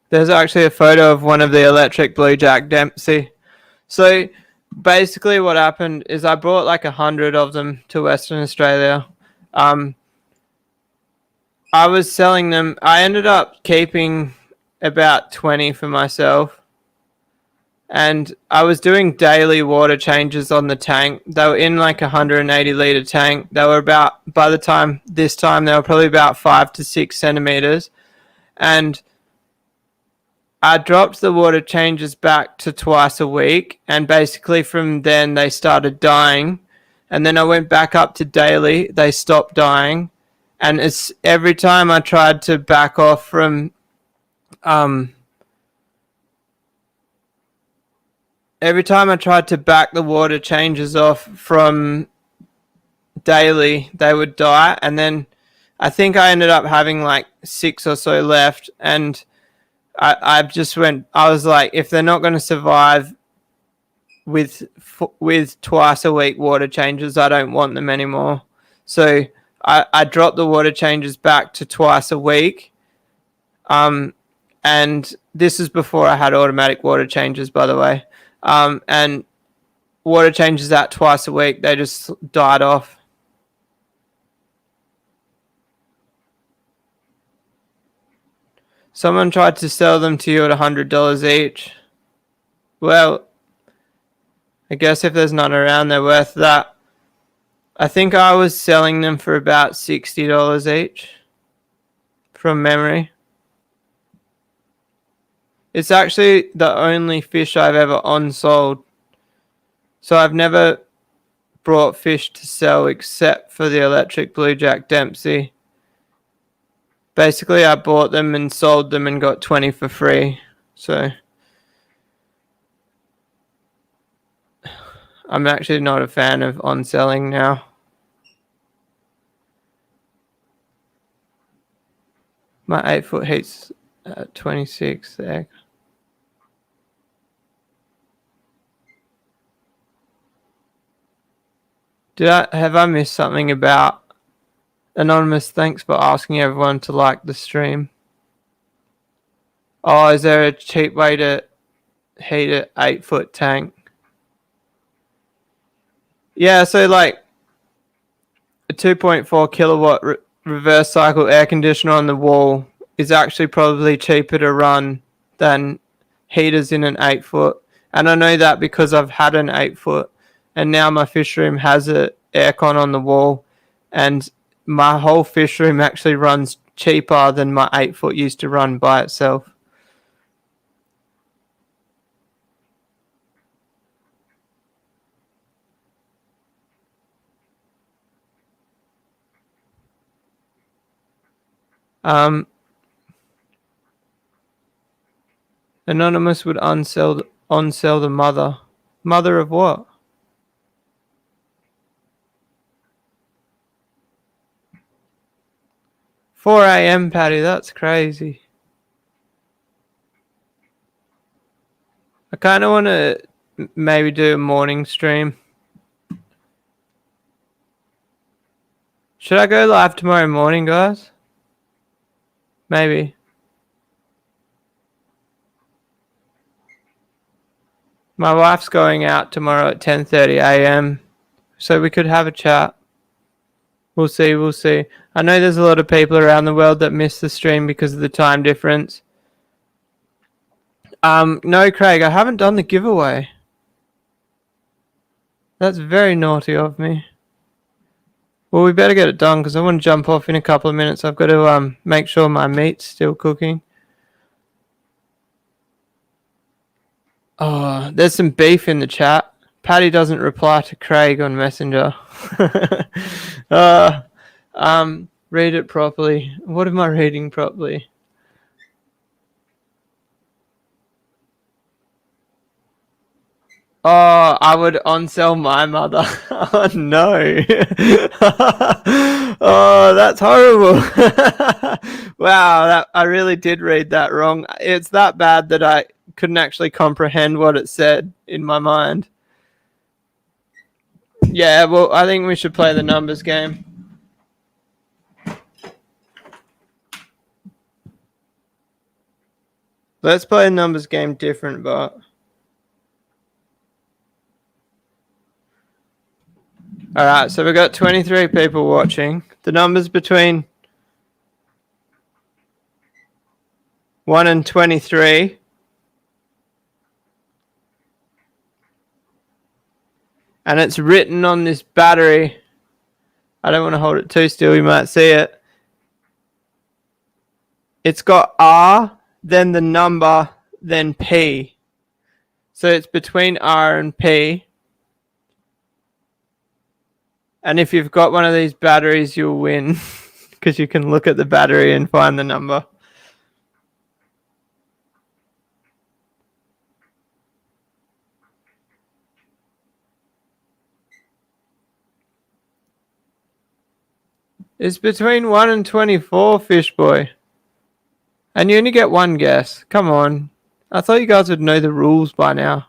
There's actually a photo of one of the Electric Blue Jack Dempsey. So basically what happened is I brought like 100 of them to Western Australia. I was selling them. I ended up keeping about 20 for myself. And I was doing daily water changes on the tank. They were in like a 180 litre tank. They were about, by the time this time, they were probably about 5 to 6 centimetres. And I dropped the water changes back to twice a week, and basically from then they started dying, and then I went back up to daily. They stopped dying, and it's every time I tried to back off from every time I tried to back the water changes off from daily, they would die, and then I think I ended up having like 6 or so left, and I was like, if they're not going to survive with twice a week water changes, I don't want them anymore. So I dropped the water changes back to twice a week. And this is before I had automatic water changes, by the way. And water changes at twice a week, they just died off. Someone tried to sell them to you at $100 each. Well, I guess if there's none around, they're worth that. I think I was selling them for about $60 each, from memory. It's actually the only fish I've ever on-sold. So I've never brought fish to sell except for the Electric Blue Jack Dempsey. Basically, I bought them and sold them and got 20 for free. So I'm actually not a fan of on-selling now. My 8-foot heat's at 26 there. Have I missed something about Anonymous? Thanks for asking everyone to like the stream. Oh, is there a cheap way to heat an 8-foot tank? Yeah, so like a 2.4 kilowatt reverse cycle air conditioner on the wall is actually probably cheaper to run than heaters in an 8-foot. And I know that because I've had an 8-foot and now my fish room has a aircon on the wall, and my whole fish room actually runs cheaper than my 8-foot used to run by itself. Anonymous would onsell the mother. Mother of what? 4 a.m. Patty, that's crazy. I kind of want to maybe do a morning stream. Should I go live tomorrow morning, guys? Maybe. My wife's going out tomorrow at 10:30 a.m. So we could have a chat. We'll see. I know there's a lot of people around the world that miss the stream because of the time difference. No, Craig, I haven't done the giveaway. That's very naughty of me. Well, we better get it done because I want to jump off in a couple of minutes. I've got to make sure my meat's still cooking. Oh, there's some beef in the chat. Patty doesn't reply to Craig on Messenger. Read it properly. What am I reading properly? Oh, I would onsell my mother. Oh, no. Oh, that's horrible. Wow, I really did read that wrong. It's that bad that I couldn't actually comprehend what it said in my mind. Yeah, well, I think we should play the numbers game. Let's play a numbers game different, but... Alright, so we've got 23 people watching. The numbers between 1 and 23. And it's written on this battery. I don't want to hold it too still, you might see it. It's got R, then the number, then P. So it's between R and P. And if you've got one of these batteries, you'll win. Because you can look at the battery and find the number. It's between 1 and 24, Fish Boy. And you only get one guess. Come on. I thought you guys would know the rules by now.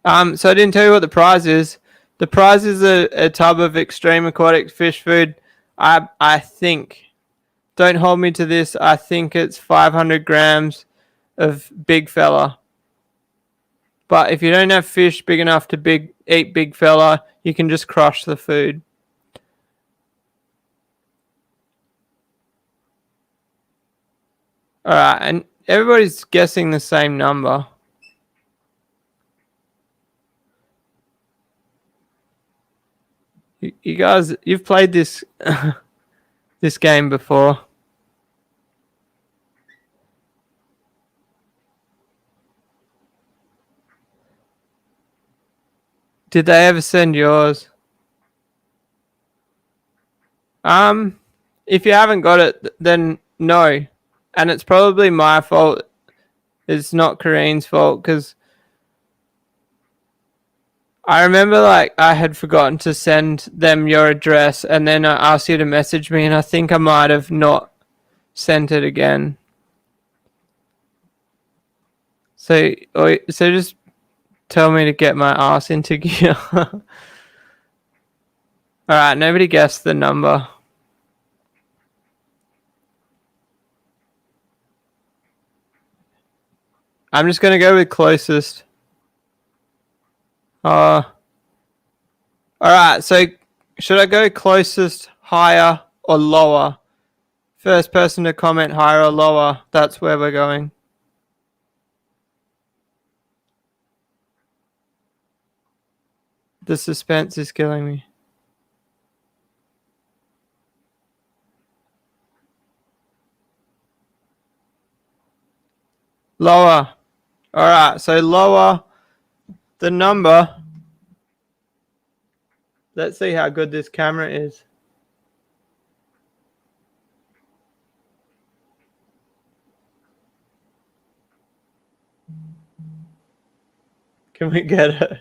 So I didn't tell you what the prize is. The prize is a tub of extreme aquatic fish food. I think. Don't hold me to this. I think it's 500 grams of big fella. But if you don't have fish big enough to eat big fella, you can just crush the food. Alright, and everybody's guessing the same number. You guys, you've played this this game before. Did they ever send yours? If you haven't got it, then no. And it's probably my fault. It's not Kareen's fault, because I remember I had forgotten to send them your address, and then I asked you to message me, and I think I might have not sent it again. So just tell me to get my ass into gear. Alright, nobody guessed the number. I'm just going to go with closest. Alright, so should I go closest, higher, or lower? First person to comment higher or lower, that's where we're going. The suspense is killing me. Lower. Alright, so lower the number. Let's see how good this camera is. Can we get it?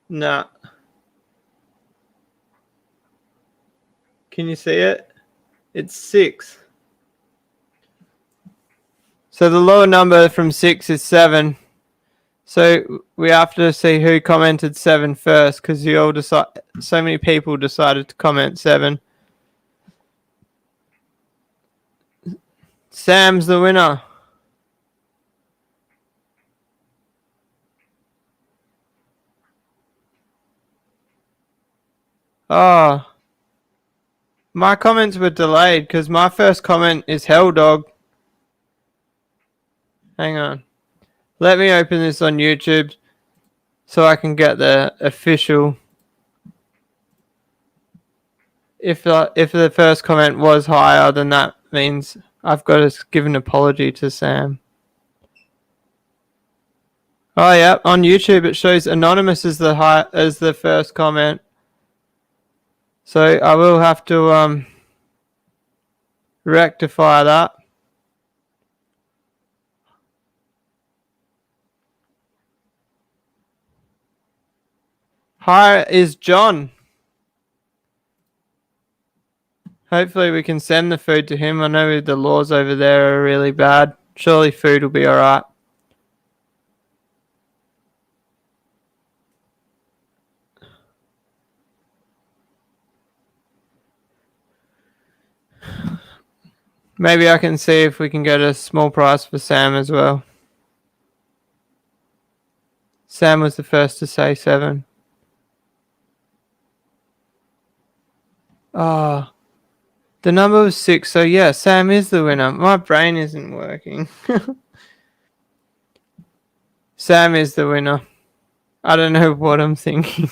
Nah. Can you see it? It's 6. So the lower number from 6 is 7. So we have to see who commented 7 first, because so many people decided to comment 7. Sam's the winner. Oh. My comments were delayed because my first comment is Hell Dog. Hang on. Let me open this on YouTube so I can get the official. If the first comment was higher, then that means I've got to give an apology to Sam. Oh yeah, on YouTube it shows anonymous as the first comment. So I will have to rectify that. Higher is John. Hopefully we can send the food to him. I know the laws over there are really bad. Surely food will be alright. Maybe I can see if we can get a small price for Sam as well. Sam was the first to say 7. Ah. The number was 6, so yeah, Sam is the winner. My brain isn't working. Sam is the winner. I don't know what I'm thinking.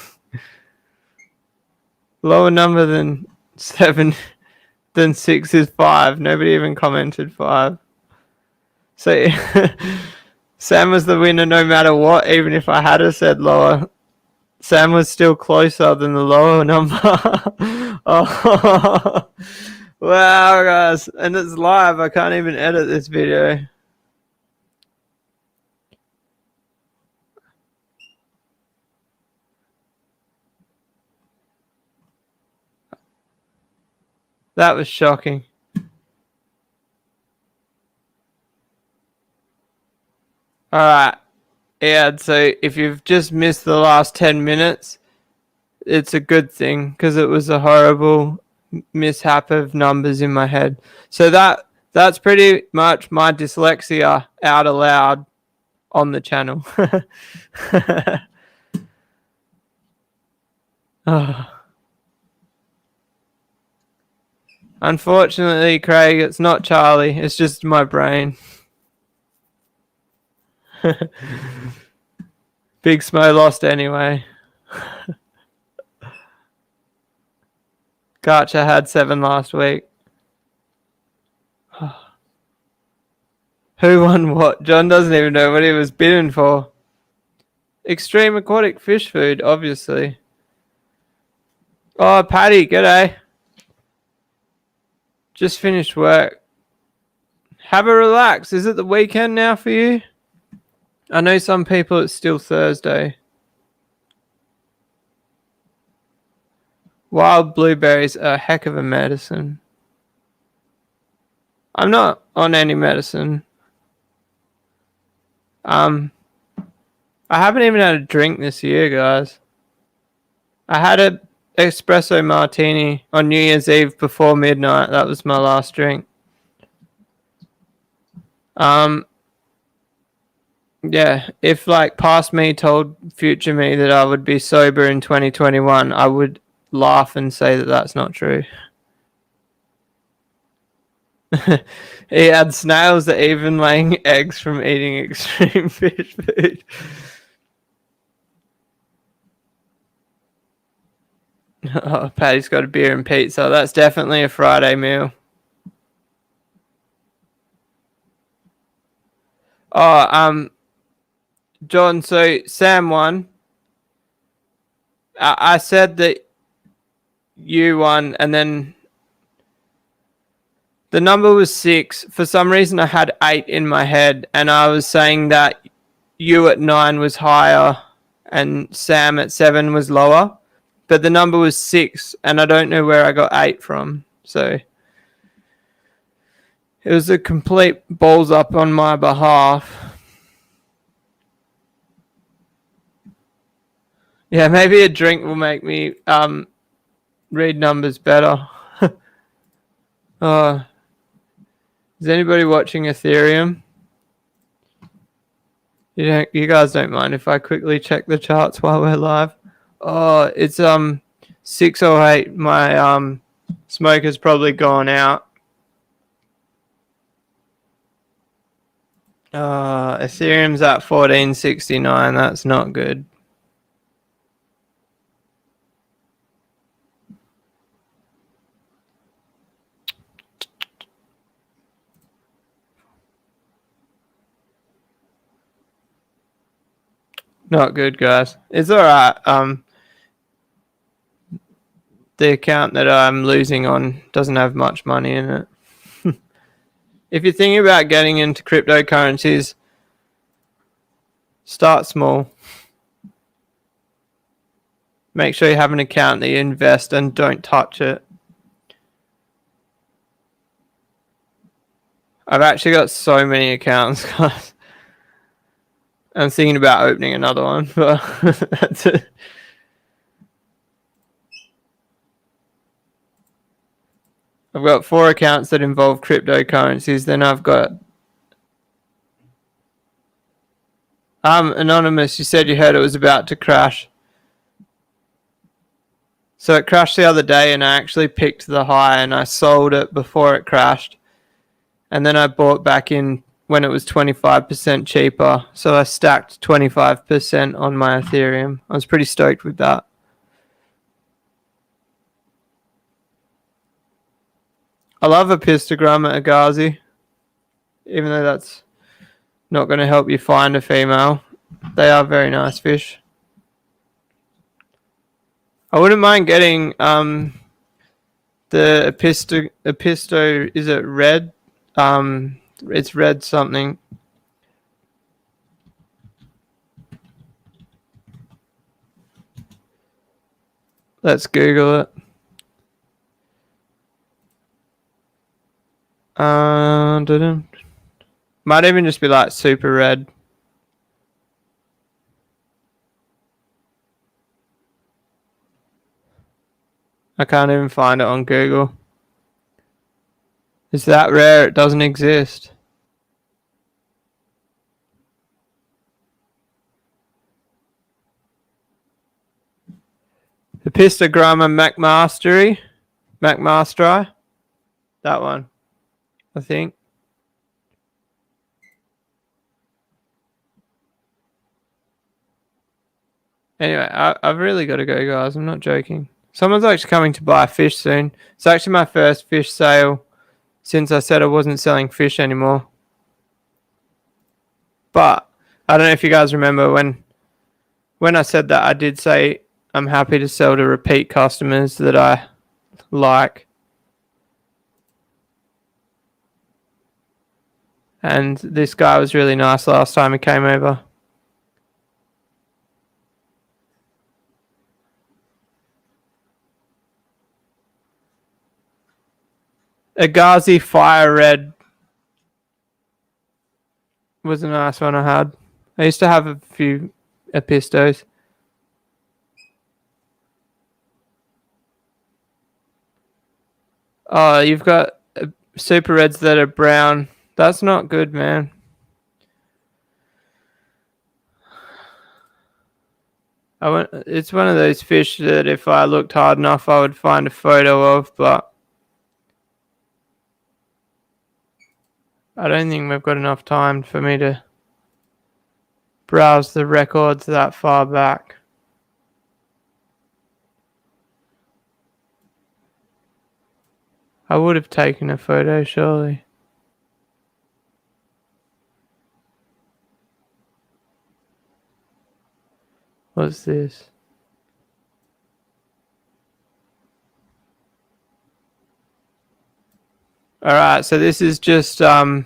Lower number than 7 than 6 is 5. Nobody even commented 5. So Sam was the winner no matter what, even if I had said lower. Sam was still closer than the lower number. Oh. Wow, guys. And it's live. I can't even edit this video. That was shocking. Alright. Yeah, so if you've just missed the last 10 minutes, it's a good thing, because it was a horrible mishap of numbers in my head. So that's pretty much my dyslexia out aloud on the channel. Oh. Unfortunately, Craig, it's not Charlie. It's just my brain. Big Smo lost anyway. Garcha had 7 last week. Who won what? John doesn't even know what he was bidding for. Extreme aquatic fish food, obviously. Oh, Patty, g'day. Just finished work. Have a relax. Is it the weekend now for you? I know some people it's still Thursday. Wild blueberries are a heck of a medicine. I'm not on any medicine. I haven't even had a drink this year, guys. I had an espresso martini on New Year's Eve before midnight. That was my last drink. Yeah, if like past me told future me that I would be sober in 2021, I would laugh and say that that's not true. He had snails that even laying eggs from eating extreme fish food. Oh, Patty's got a beer and pizza. That's definitely a Friday meal. Oh, John, so Sam won. I said that you won, and then the number was 6. For some reason, I had 8 in my head, and I was saying that you at 9 was higher, and Sam at 7 was lower. But the number was 6, and I don't know where I got 8 from. So it was a complete balls up on my behalf. Yeah, maybe a drink will make me read numbers better. Oh, is anybody watching Ethereum? You guys don't mind if I quickly check the charts while we're live? Oh, it's 6:08. My smoke has probably gone out. Ethereum's at 1469. That's not good. Not good, guys. It's alright. The account that I'm losing on doesn't have much money in it. If you're thinking about getting into cryptocurrencies, start small. Make sure you have an account that you invest and don't touch it. I've actually got so many accounts, guys. I'm thinking about opening another one, but that's it. I've got 4 accounts that involve cryptocurrencies. Then I've got Anonymous, you said you heard it was about to crash. So it crashed the other day, and I actually picked the high and I sold it before it crashed. And then I bought back in when it was 25% cheaper. So I stacked 25% on my Ethereum. I was pretty stoked with that. I love a pistogram at Agazi, even though that's not going to help you find a female. They are very nice fish. I wouldn't mind getting the Episto, is it red? It's red something. Let's Google it. Might even just be like super red. I can't even find it on Google. It's that rare, it doesn't exist. Epistogramma McMastery. That one, I think. Anyway, I've really got to go, guys. I'm not joking. Someone's actually coming to buy fish soon. It's actually my first fish sale since I said I wasn't selling fish anymore. But I don't know if you guys remember when I said that, I did say I'm happy to sell to repeat customers that I like. And this guy was really nice last time he came over. Agazi Fire Red was a nice one I had. I used to have a few Epistos. Oh, you've got Super Reds that are brown. That's not good, man. It's one of those fish that if I looked hard enough, I would find a photo of, but I don't think we've got enough time for me to browse the records that far back. I would have taken a photo, surely. What's this? Alright, so this is just, don't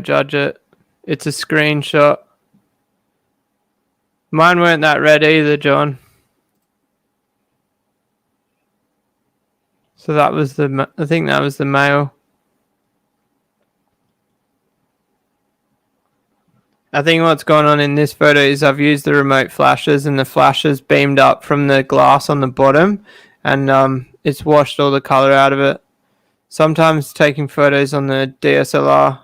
judge it. It's a screenshot. Mine weren't that red either, John. So that was I think that was the male. I think what's going on in this photo is I've used the remote flashes and the flashes beamed up from the glass on the bottom and it's washed all the color out of it. Sometimes taking photos on the DSLR,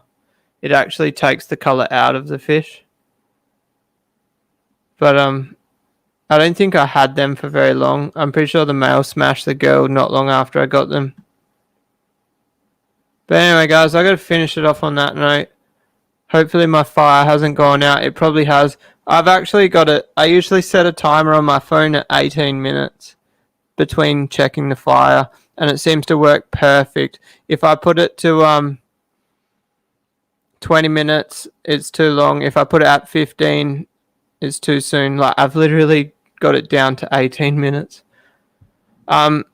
it actually takes the color out of the fish. But I don't think I had them for very long. I'm pretty sure the male smashed the girl not long after I got them. But anyway, guys, I got to finish it off on that note. Hopefully my fire hasn't gone out. It probably has. I've actually got it. I usually set a timer on my phone at 18 minutes between checking the fire, and it seems to work perfect. If I put it to 20 minutes, it's too long. If I put it at 15, it's too soon. Like, I've literally got it down to 18 minutes. But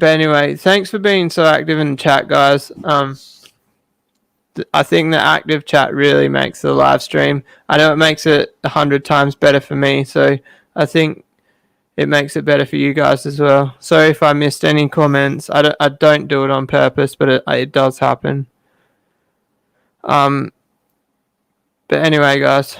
anyway, thanks for being so active in the chat, guys. I think the active chat really makes the live stream. I know it makes it 100 times better for me, so I think it makes it better for you guys as well. Sorry if I missed any comments. I don't do it on purpose, but it does happen. But anyway, guys.